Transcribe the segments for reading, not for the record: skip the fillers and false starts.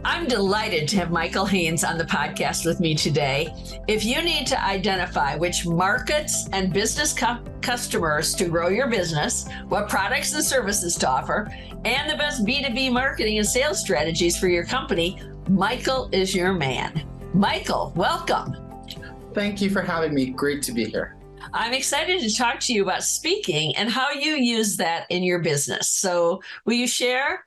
I'm delighted to have Michael Haynes on the podcast with me today. If you need to identify which markets and business customers to grow your business, what products and services to offer, and the best B2B marketing and sales strategies for your company, Michael is your man. Michael, welcome. Thank you for having me. Great to be here. I'm excited to talk to you about speaking and how you use that in your business. So will you share?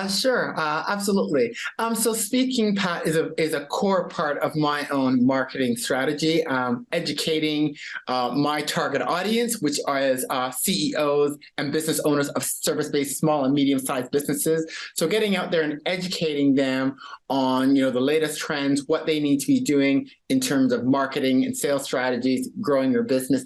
Sure, absolutely. So speaking, Pat, is a core part of my own marketing strategy, educating my target audience, which is CEOs and business owners of service-based small and medium-sized businesses. So getting out there and educating them on, the latest trends, what they need to be doing in terms of marketing and sales strategies, growing their business.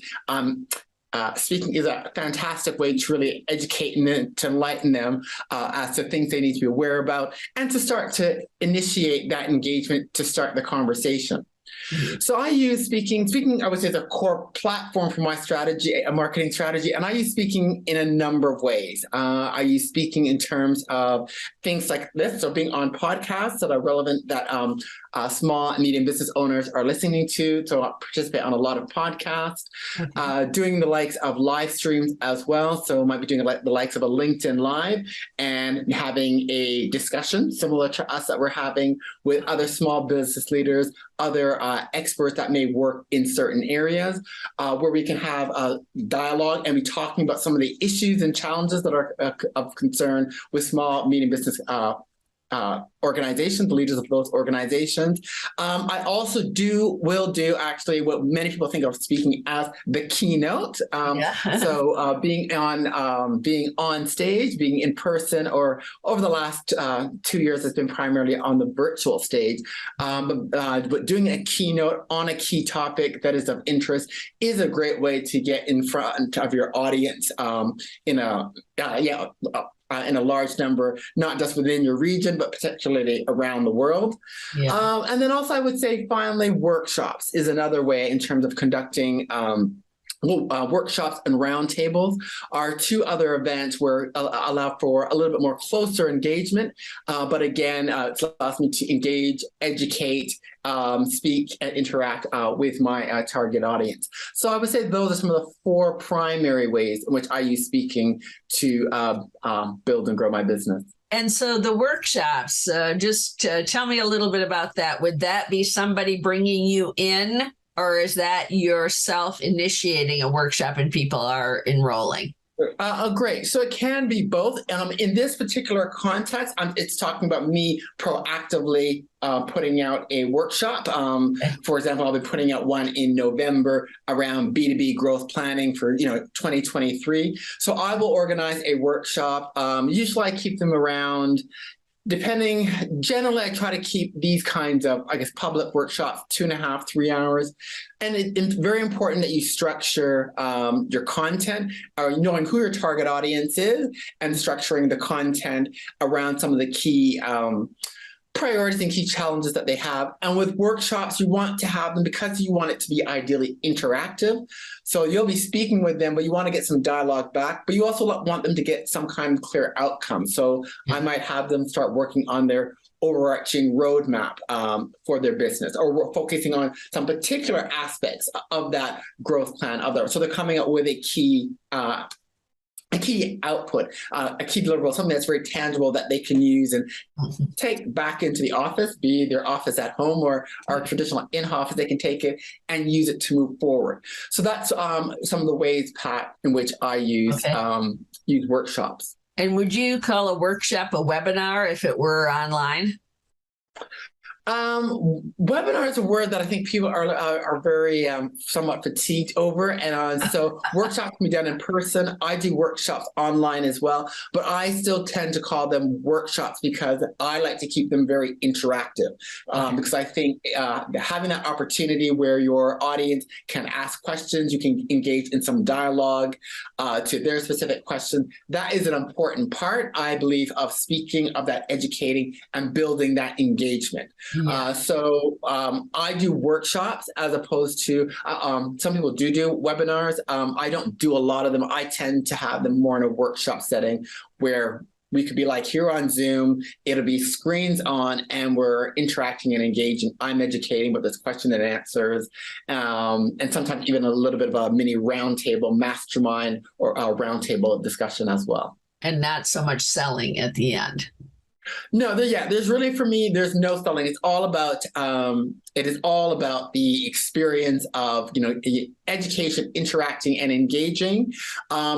Speaking is a fantastic way to really educate and to enlighten them as to things they need to be aware about and to start to initiate that engagement to start the conversation. So I use speaking, I would say, is a core platform for my strategy, a marketing strategy, and I use speaking in a number of ways. I use speaking in terms of things like this, so being on podcasts that are relevant that small and medium business owners are listening to, so I participate on a lot of podcasts, doing the likes of live streams as well, so I might be doing the likes of a LinkedIn Live and having a discussion similar to us that we're having with other small business leaders, other experts that may work in certain areas, where we can have a dialogue and be talking about some of the issues and challenges that are of concern with small, medium business organizations, the leaders of those organizations. I also will do actually what many people think of speaking as the keynote. So being on stage, being in person, or over the last 2 years, it's been primarily on the virtual stage. But doing a keynote on a key topic that is of interest is a great way to get in front of your audience in a large number, not just within your region, but particularly around the world. And then also I would say, finally, workshops is another way in terms of conducting workshops and roundtables are two other events where allow for a little bit more closer engagement. But again, it allows me to engage, educate, speak, and interact with my target audience. So I would say those are some of the four primary ways in which I use speaking to build and grow my business. And so the workshops, just tell me a little bit about that. Would that be somebody bringing you in? Or is that yourself initiating a workshop and people are enrolling? Great. So it can be both. In this particular context, it's talking about me proactively putting out a workshop. For example, I'll be putting out one in November around B2B growth planning for 2023. So I will organize a workshop. Usually I keep them around. Generally, I try to keep these kinds of, public workshops 2.5, 3 hours. And it's very important that you structure your content, or knowing who your target audience is, and structuring the content around some of the key priorities and key challenges that they have. And with workshops, you want to have them because you want it to be ideally interactive. So you'll be speaking with them, but you want to get some dialogue back, but you also want them to get some kind of clear outcome. So I might have them start working on their overarching roadmap for their business, or we're focusing on some particular aspects of that growth plan. So they're coming up with a key output, a key deliverable, something that's very tangible that they can use and take back into the office, be their office at home or our traditional in-office, they can take it and use it to move forward. So that's some of the ways, Pat, in which I use workshops. And would you call a workshop a webinar if it were online? Webinar is a word that I think people are very somewhat fatigued over, and so workshops can be done in person. I do workshops online as well, but I still tend to call them workshops because I like to keep them very interactive. Because I think having that opportunity where your audience can ask questions, you can engage in some dialogue to their specific question. That is an important part, I believe, of speaking, of that educating and building that engagement. So I do workshops as opposed to some people do webinars. I don't do a lot of them. I tend to have them more in a workshop setting where we could be like here on Zoom, it'll be screens on and we're interacting and engaging. I'm educating with this question and answers, and sometimes even a little bit of a mini roundtable mastermind or a roundtable discussion as well. And not so much selling at the end. No, there's really, for me, there's no selling. It's all about, it is all about the experience of, education, interacting and engaging. I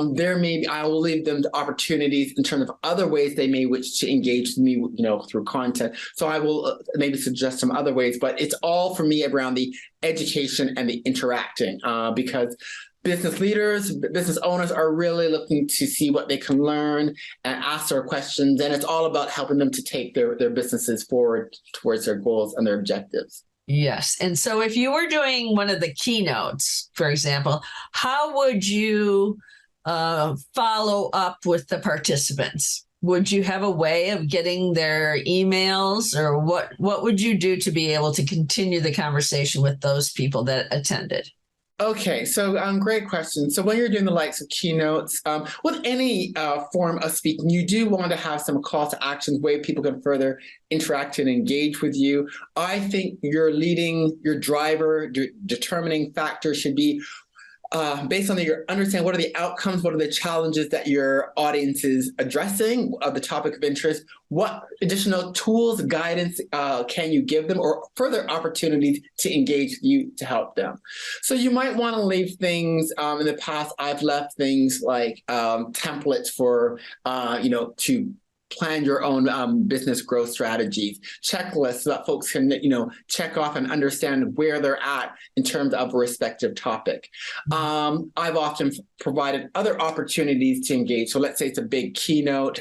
will leave them to opportunities in terms of other ways they may wish to engage with me, through content. So I will maybe suggest some other ways, but it's all for me around the education and the interacting, because business leaders, business owners are really looking to see what they can learn and ask their questions. And it's all about helping them to take their businesses forward towards their goals and their objectives. Yes. And so if you were doing one of the keynotes, for example, how would you follow up with the participants? Would you have a way of getting their emails, or what would you do to be able to continue the conversation with those people that attended? Okay, so great question. So when you're doing the likes of keynotes, with any form of speaking, you do want to have some call to actions where people can further interact and engage with you. I think your driver, determining factor should be based on your understand what are the outcomes, what are the challenges that your audience is addressing of the topic of interest, what additional tools, guidance can you give them, or further opportunities to engage with you to help them. So you might want to leave things, in the past, I've left things like templates for, to plan your own business growth strategies, checklists so that folks can, check off and understand where they're at in terms of a respective topic. I've often provided other opportunities to engage. So let's say it's a big keynote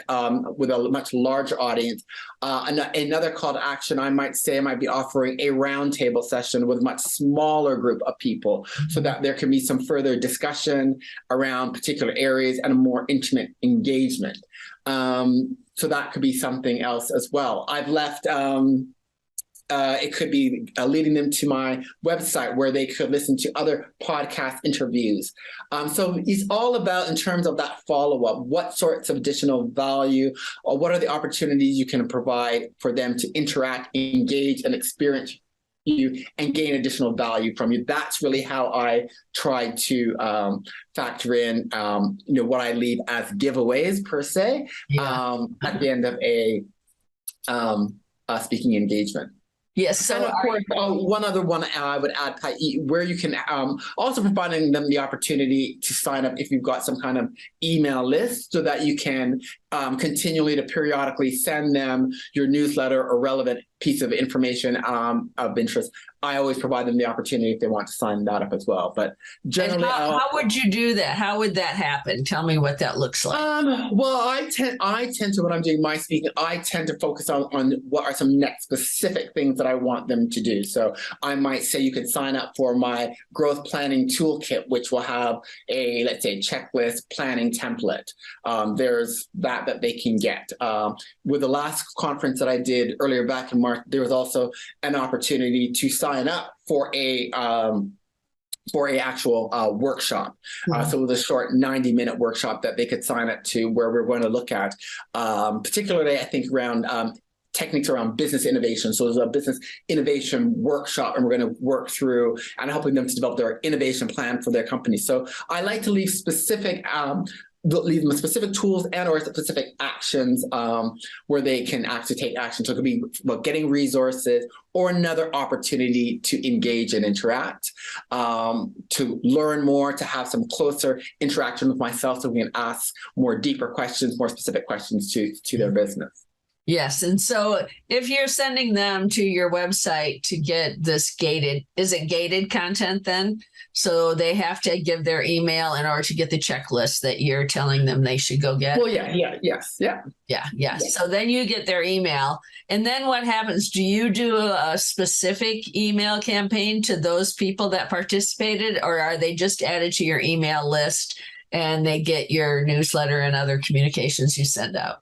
with a much larger audience. Another call to action, I might be offering a roundtable session with a much smaller group of people so that there can be some further discussion around particular areas and a more intimate engagement. So that could be something else as well. I've left, it could be leading them to my website where they could listen to other podcast interviews. So it's all about, in terms of that follow-up, what sorts of additional value, or what are the opportunities you can provide for them to interact, engage, and experience you and gain additional value from you. That's really how I try to factor in, what I leave as giveaways per se, at the end of a speaking engagement. Yes. So, and of course, one other one I would add, where you can also providing them the opportunity to sign up if you've got some kind of email list, so that you can continually to periodically send them your newsletter or relevant piece of information of interest. I always provide them the opportunity if they want to sign that up as well. But generally, how would you do that? How would that happen? Tell me what that looks like. Well, I tend to, when I'm doing my speaking, I tend to focus on what are some next specific things that I want them to do. So I might say you could sign up for my growth planning toolkit, which will have let's say, checklist planning template. There's that they can get. With the last conference that I did earlier back in March, there was also an opportunity to sign up for a actual workshop. So it was a short 90-minute workshop that they could sign up to, where we're going to look at particularly, I think, around techniques around business innovation. So there's a business innovation workshop, and we're going to work through and helping them to develop their innovation plan for their company. So I like to leave specific tools and or specific actions where they can actually take action. So it could be about getting resources or another opportunity to engage and interact, to learn more, to have some closer interaction with myself, so we can ask more deeper questions, more specific questions to their business. Yes. And so if you're sending them to your website to get this is it gated content then? So they have to give their email in order to get the checklist that you're telling them they should go get? Well, yes. So then you get their email. And then what happens? Do you do a specific email campaign to those people that participated, or are they just added to your email list and they get your newsletter and other communications you send out?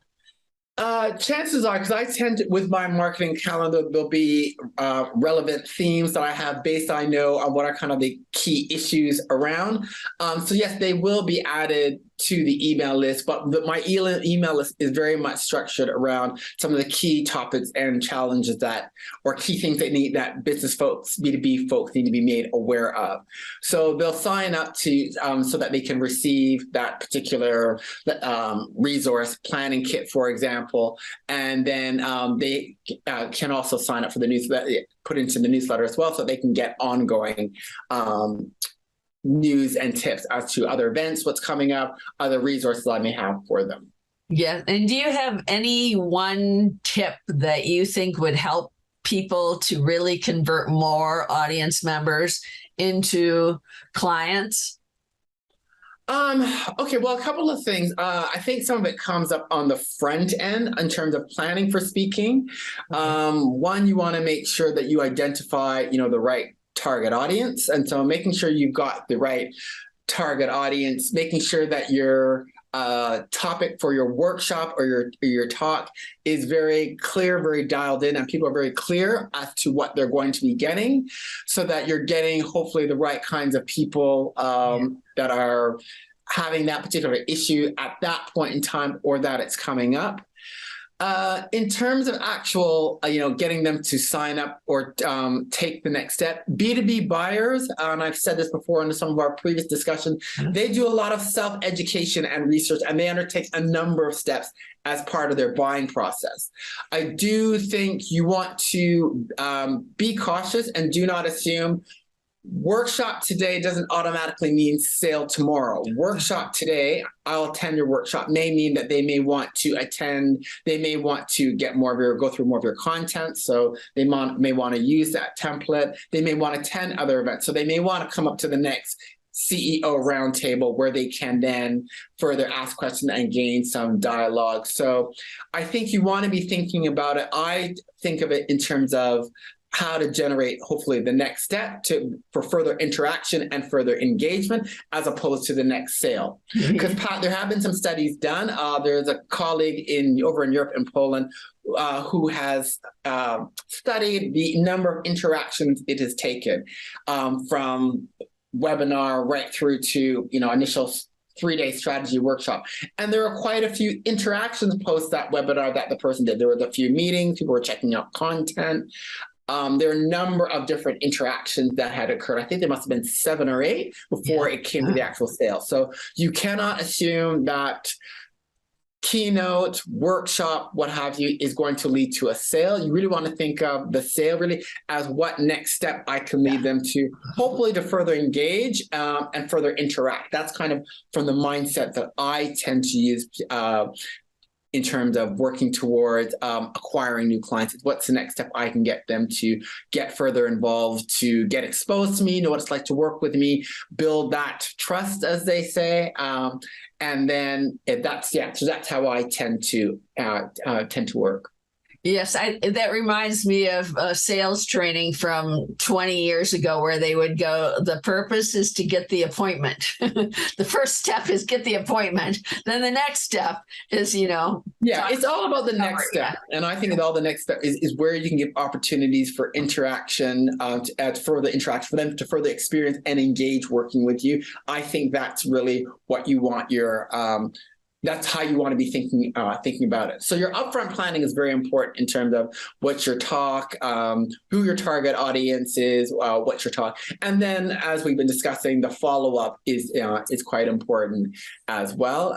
Chances are, because I tend to, with my marketing calendar, there'll be relevant themes that I have based, I know, on what are kind of the key issues around. So yes, they will be added to the email list, but my email list is very much structured around some of the key topics and challenges or key things that business folks, B2B folks need to be made aware of. So they'll sign up to so that they can receive that particular resource planning kit, for example, and then they can also sign up for the newsletter, put into the newsletter as well, so they can get ongoing news and tips as to other events, what's coming up, other resources I may have for them. Yeah. And do you have any one tip that you think would help people to really convert more audience members into clients? Okay, well, a couple of things. I think some of it comes up on the front end in terms of planning for speaking. One, you want to make sure that you identify, the right target audience. And so making sure you've got the right target audience, making sure that your topic for your workshop or your talk is very clear, very dialed in, and people are very clear as to what they're going to be getting, so that you're getting hopefully the right kinds of people that are having that particular issue at that point in time, or that it's coming up. In terms of actual, getting them to sign up or take the next step, B2B buyers, and I've said this before in some of our previous discussions, they do a lot of self-education and research, and they undertake a number of steps as part of their buying process. I do think you want to be cautious and do not assume workshop today doesn't automatically mean sale tomorrow. Workshop today, I'll attend your workshop, may mean that they may want to attend, they may want to get go through more of your content. So they may want to use that template. They may want to attend other events. So they may want to come up to the next CEO roundtable where they can then further ask questions and gain some dialogue. So I think you want to be thinking about it. I think of it in terms of how to generate hopefully the next step for further interaction and further engagement, as opposed to the next sale. Because Pat, there have been some studies done. There's a colleague over in Europe, in Poland, who has studied the number of interactions it has taken from webinar right through to initial 3-day strategy workshop. And there are quite a few interactions post that webinar that the person did. There were a few meetings, people were checking out content. There are a number of different interactions that had occurred. I think there must have been 7 or 8 before it came to the actual sale. So you cannot assume that keynote, workshop, what have you, is going to lead to a sale. You really want to think of the sale really as what next step I can lead them to, hopefully to further engage and further interact. That's kind of from the mindset that I tend to use in terms of working towards acquiring new clients. What's the next step I can get them to get further involved, to get exposed to me, know what it's like to work with me, build that trust, as they say. And then so that's how I tend to work. Yes, that reminds me of sales training from 20 years ago, where they would go, the purpose is to get the appointment. The first step is get the appointment. Then the next step is, it's all about the next step. And I think that all the next step is where you can give opportunities for interaction, to add further interaction, for them to further experience and engage working with you. I think that's really what you want that's how you want to be thinking about it. So your upfront planning is very important in terms of what's your talk, who your target audience is, what's your talk. And then, as we've been discussing, the follow-up is quite important as well,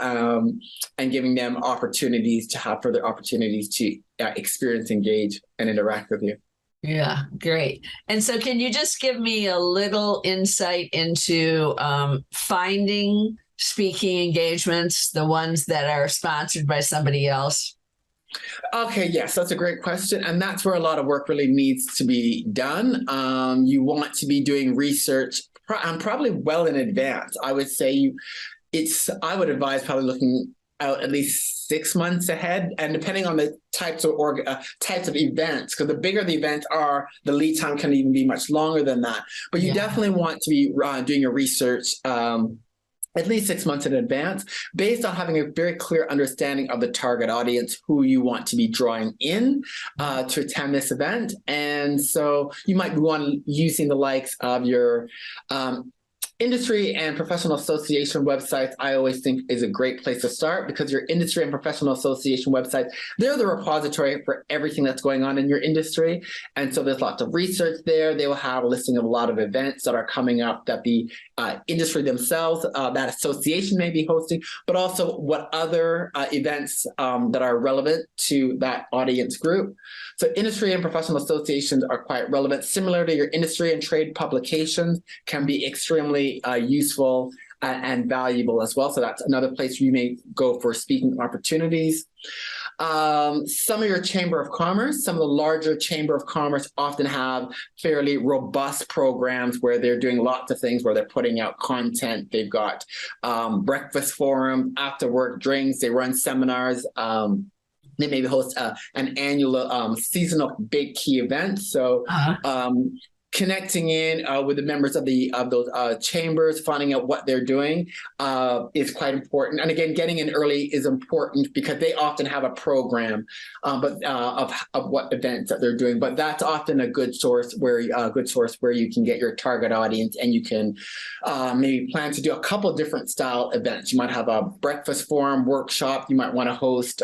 and giving them opportunities to have further opportunities to experience, engage, and interact with you. Yeah, great. And so can you just give me a little insight into finding speaking engagements, the ones that are sponsored by somebody else? Okay, yes, that's a great question. And that's where a lot of work really needs to be done. You want to be doing research probably well in advance. I would say I would advise probably looking out at least 6 months ahead, and depending on the types of events, because the bigger the events are, the lead time can even be much longer than that. But you definitely want to be doing your research at least 6 months in advance, based on having a very clear understanding of the target audience, who you want to be drawing in to attend this event. And so you might be using the likes of your Industry and professional association websites, I always think, is a great place to start, because your industry and professional association websites, they're the repository for everything that's going on in your industry. And so there's lots of research there. They will have a listing of a lot of events that are coming up that the industry themselves, that association may be hosting, but also what other events that are relevant to that audience group. So industry and professional associations are quite relevant. Similar to your industry and trade publications, can be extremely useful and valuable as well. So that's another place where you may go for speaking opportunities. Some of your Chamber of Commerce, some of the larger Chamber of Commerce often have fairly robust programs where they're doing lots of things, where they're putting out content. They've got breakfast forum, after work drinks, they run seminars. They maybe host an annual seasonal big key event. So connecting in with the members of those chambers, finding out what they're doing is quite important. And again, getting in early is important, because they often have a program of what events that they're doing. But that's often a good source where you can get your target audience, and you can maybe plan to do a couple of different style events. You might have a breakfast forum workshop. You might want to host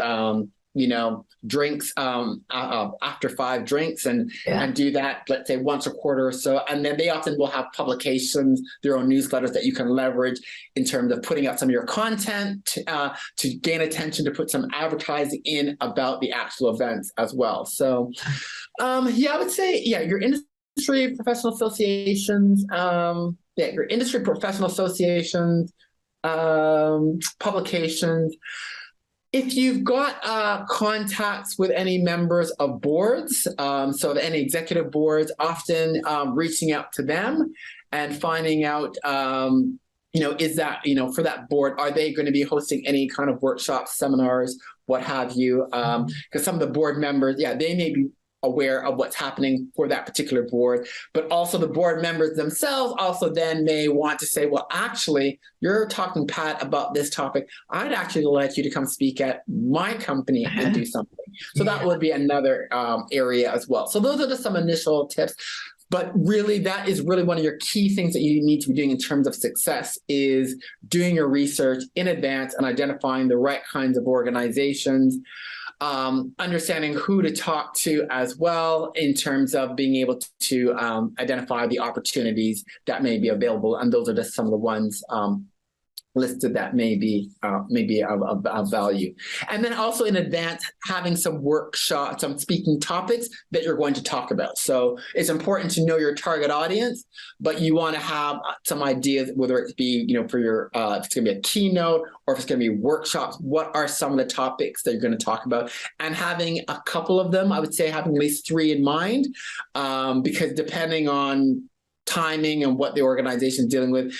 drinks after 5 drinks and do that, let's say, once a quarter or so. And then they often will have publications, their own newsletters that you can leverage in terms of putting out some of your content to gain attention, to put some advertising in about the actual events as well. So I would say, your industry professional associations, your industry professional associations, publications. If you've got contacts with any members of boards, so any executive boards, often reaching out to them and finding out, is that, for that board, are they going to be hosting any kind of workshops, seminars, what have you? Because some of the board members, they may be aware of what's happening for that particular board, but also the board members themselves also then may want to say, well, actually, you're talking, Pat, about this topic. I'd actually like you to come speak at my company and do something. So that would be another area as well. So those are just some initial tips. But really, that is really one of your key things that you need to be doing in terms of success, is doing your research in advance and identifying the right kinds of organizations. Understanding who to talk to as well, in terms of being able to identify the opportunities that may be available. And those are just some of the ones listed that may be of value. And then also in advance, having some workshops, some speaking topics that you're going to talk about. So it's important to know your target audience, but you want to have some ideas, whether it be, for your, if it's going to be a keynote or if it's going to be workshops, what are some of the topics that you're going to talk about? And having a couple of them, I would say having at least 3 in mind, because depending on timing and what the organization is dealing with,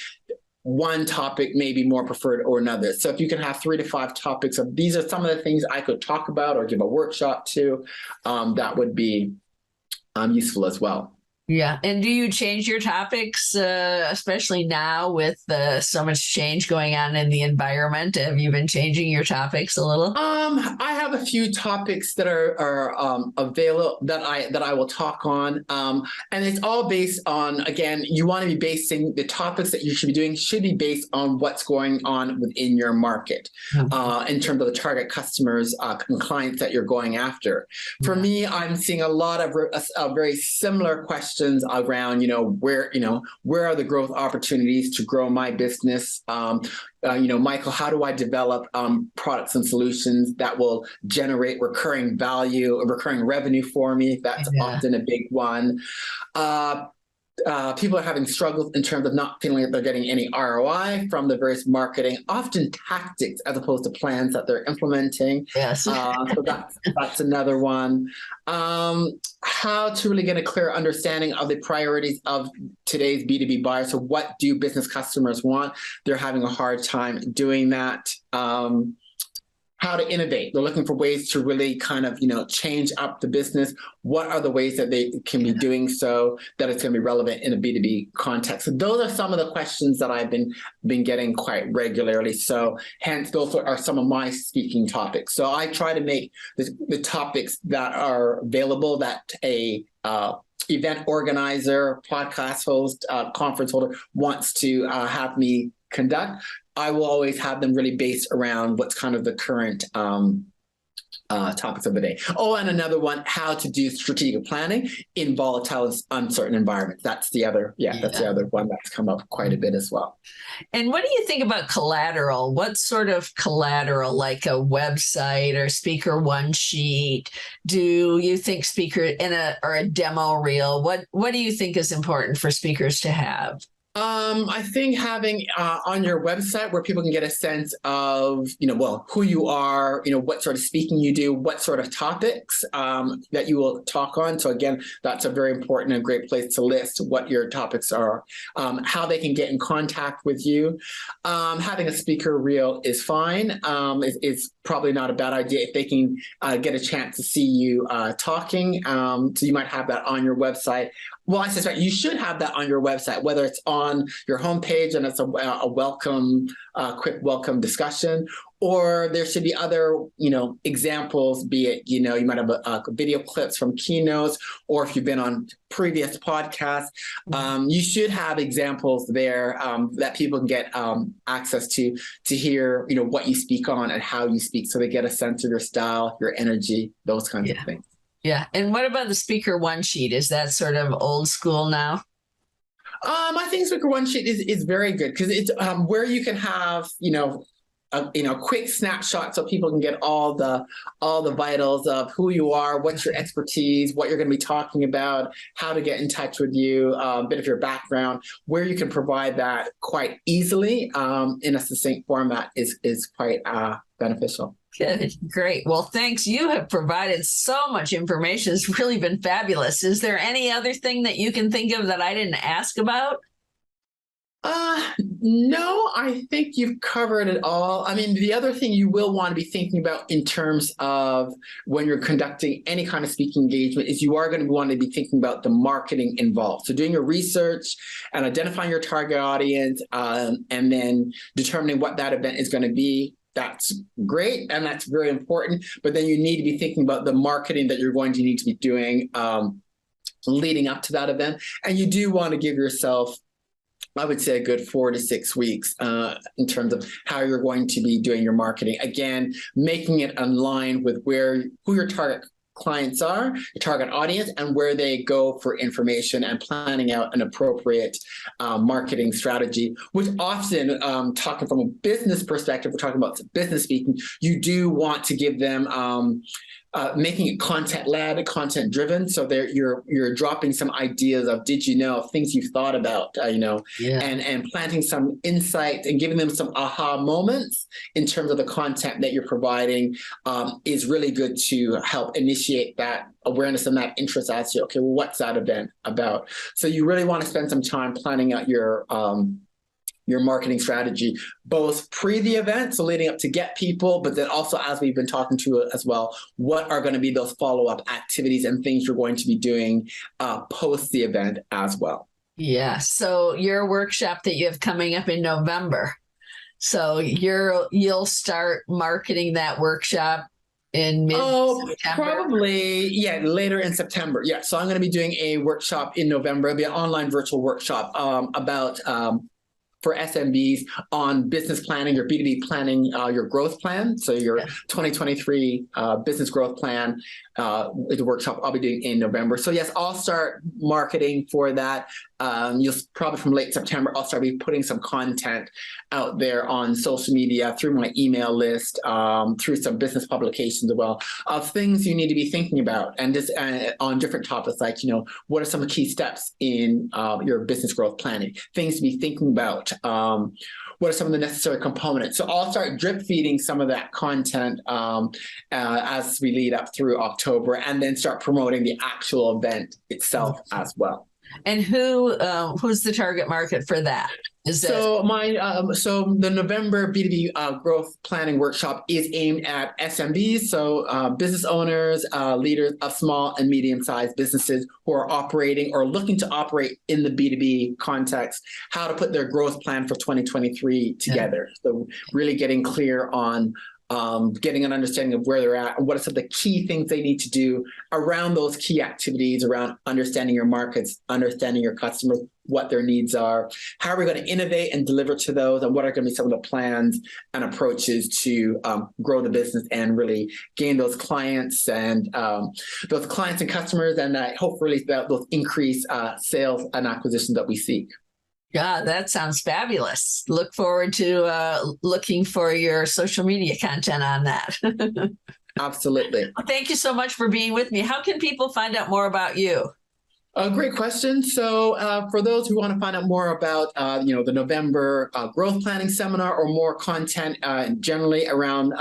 one topic may be more preferred or another. So if you can have 3 to 5 topics of these are some of the things I could talk about or give a workshop to, that would be useful as well. Yeah. And do you change your topics, especially now with so much change going on in the environment? Have you been changing your topics a little? I have a few topics that are available that I will talk on. And it's all based on, again, you want to be basing the topics that you should be doing should be based on what's going on within your market, in terms of the target customers and clients that you're going after. For me, I'm seeing a lot of very similar questions around, where are the growth opportunities to grow my business? Michael, how do I develop products and solutions that will generate recurring value, recurring revenue for me? That's often a big one. People are having struggles in terms of not feeling that they're getting any ROI from the various marketing, often tactics as opposed to plans that they're implementing. Yes. So that's another one. How to really get a clear understanding of the priorities of today's B2B buyers. So what do business customers want? They're having a hard time doing that. How to innovate. They're looking for ways to really kind of, change up the business. What are the ways that they can be doing so that it's going to be relevant in a B2B context? So those are some of the questions that I've been getting quite regularly. So hence, those are some of my speaking topics. So I try to make the topics that are available that event organizer, podcast host, conference holder wants to have me conduct, I will always have them really based around what's kind of the current topics of the day. Oh, and another one, how to do strategic planning in volatile and uncertain environments. That's the other one that's come up quite a bit as well. And what do you think about collateral? What sort of collateral, like a website or speaker one sheet? Do you think or a demo reel? What do you think is important for speakers to have? I think having on your website where people can get a sense of, who you are, what sort of speaking you do, what sort of topics that you will talk on. So again, that's a very important and great place to list what your topics are, how they can get in contact with you. Having a speaker reel is fine. It's probably not a bad idea if they can get a chance to see you talking. So you might have that on your website. Well, I suspect you should have that on your website, whether it's on your homepage and it's a quick welcome discussion, or there should be other, examples, be it, you might have a video clips from Keynotes, or if you've been on previous podcasts, you should have examples there that people can get access to hear, what you speak on and how you speak, so they get a sense of your style, your energy, those kinds of things. Yeah. And what about the speaker one sheet? Is that sort of old school now? I think speaker one sheet is very good because it's where you can have, a quick snapshot so people can get all the vitals of who you are, what's your expertise, what you're going to be talking about, how to get in touch with you, a bit of your background, where you can provide that quite easily in a succinct format is quite beneficial. Good. Great. Well, thanks. You have provided so much information. It's really been fabulous. Is there any other thing that you can think of that I didn't ask about? No, I think you've covered it all. I mean, the other thing you will want to be thinking about in terms of when you're conducting any kind of speaking engagement is you are going to want to be thinking about the marketing involved. So doing your research and identifying your target audience, and then determining what that event is going to be. That's great, and that's very important. But then you need to be thinking about the marketing that you're going to need to be doing leading up to that event. And you do want to give yourself, I would say, a good 4 to 6 weeks in terms of how you're going to be doing your marketing. Again, making it align with who your target clients are, your target audience, and where they go for information, and planning out an appropriate marketing strategy, which often, talking from a business perspective, we're talking about business speaking, you do want to give them making it content-led, content-driven, so you're dropping some ideas of things you've thought about, and planting some insights and giving them some aha moments in terms of the content that you're providing is really good to help initiate that awareness and that interest as to, okay, well, what's that event about? So you really want to spend some time planning out your marketing strategy, both pre the event, so leading up to get people, but then also, as we've been talking to as well, what are going to be those follow-up activities and things you're going to be doing post the event as well. Yeah. So your workshop that you have coming up in November, so you'll start marketing that workshop in mid-September? Probably, later in September. Yeah. So I'm going to be doing a workshop in November. It'll be an online virtual workshop about for SMBs on business planning, your B2B planning, your growth plan. So your 2023 business growth plan is a workshop I'll be doing in November. So yes, I'll start marketing for that. You'll probably from late September, I'll start putting some content out there on social media, through my email list, through some business publications as well, of things you need to be thinking about, and just on different topics, like, what are some key steps in your business growth planning, things to be thinking about, what are some of the necessary components. So I'll start drip feeding some of that content as we lead up through October, and then start promoting the actual event itself as well. And who's the target market for that? So the November B2B growth planning workshop is aimed at SMBs, so business owners, leaders of small and medium-sized businesses who are operating or looking to operate in the B2B context, how to put their growth plan for 2023 together. So really getting clear on getting an understanding of where they're at and what are some of the key things they need to do around those key activities, around understanding your markets, understanding your customers, what their needs are, how are we going to innovate and deliver to those, and what are going to be some of the plans and approaches to grow the business and really gain those clients and customers, and hopefully those increased sales and acquisitions that we seek. Yeah, that sounds fabulous. Look forward to looking for your social media content on that. Absolutely. Thank you so much for being with me. How can people find out more about you? Great question. So for those who want to find out more about, the November growth planning seminar or more content generally around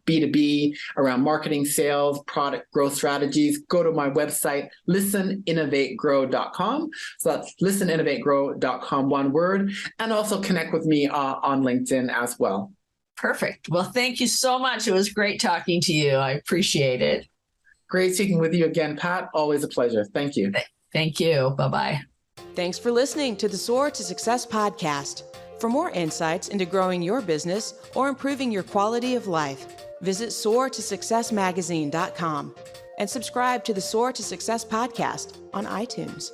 B2B, around marketing, sales, product growth strategies, go to my website, listeninnovategrow.com. So that's listeninnovategrow.com, one word, and also connect with me on LinkedIn as well. Perfect. Well, thank you so much. It was great talking to you. I appreciate it. Great speaking with you again, Pat. Always a pleasure. Thank you. Thank you. Bye-bye. Thanks for listening to the Soar to Success podcast. For more insights into growing your business or improving your quality of life, visit soartosuccessmagazine.com and subscribe to the Soar to Success podcast on iTunes.